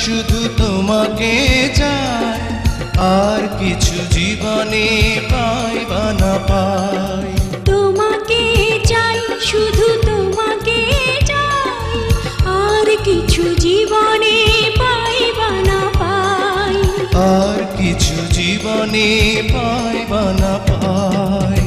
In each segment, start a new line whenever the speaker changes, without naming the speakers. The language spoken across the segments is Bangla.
শুধু তোমাকে চাই, আর কিছু জীবনে পাই বা না পাই।
তোমাকে চাই, শুধু তোমাকে চাই, আর কিছু জীবনে পাই বা না পাই।
আর কিছু জীবনে পাই বা না পাই।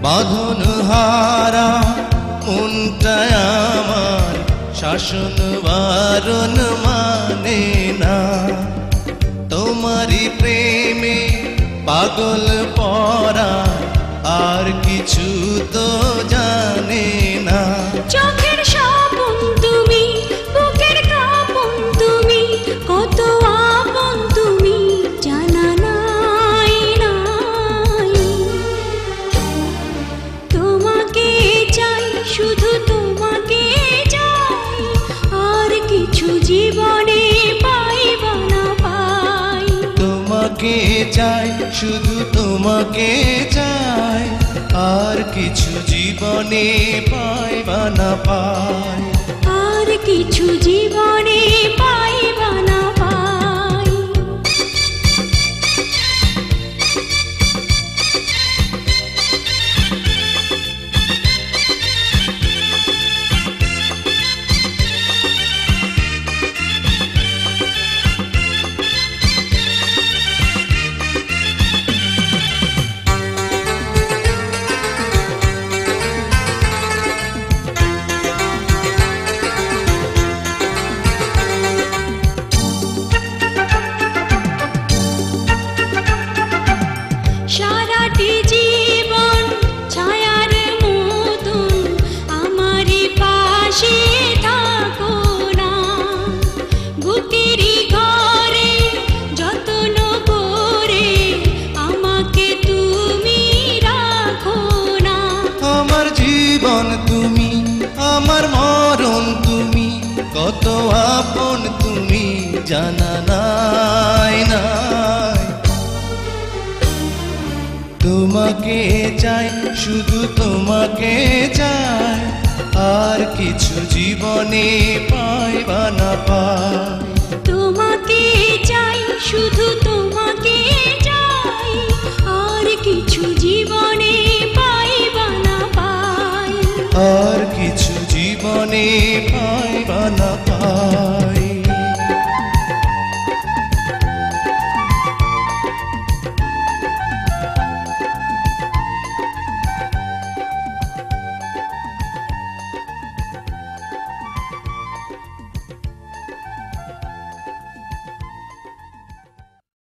বাঁধন হারা মনটা আমার শাসন বারণ মানে না, তোমারই প্রেমে পাগল পরা আর কিছু তো জানে না।
চোখের স্বপন তুমি, বুকের কাঁপন তুমি, কত আপন তুমি জানা নাই নাই। তোমাকে চাই, শুধু তোমাকে চাই, আর কিছু জীবনে পাই বা না পাই।
তোমাকে চাই, শুধু তোমাকে চাই, আর কিছু জীবনে পাই বা না পাই।
আর কিছু জীবনে পাই বা না পাই। সারাটি জীবন ছায়ার মতন আমারই পাশে থাকো না, বুকেরই ঘরে যত্ন করে আমাকে তুমি রাখো না।
আমার জীবন তুমি, আমার মরণ তুমি, কত আপন তুমি জানা নাই নাই। তোমাকে চাই, শুধু তোমাকে চাই, আর কিছু জীবনে পাই বা না পাই।
তোমাকে চাই, শুধু তোমাকে চাই, আর কিছু জীবনে পাই বা না পাই।
আর কিছু জীবনে পাই বা না পাই।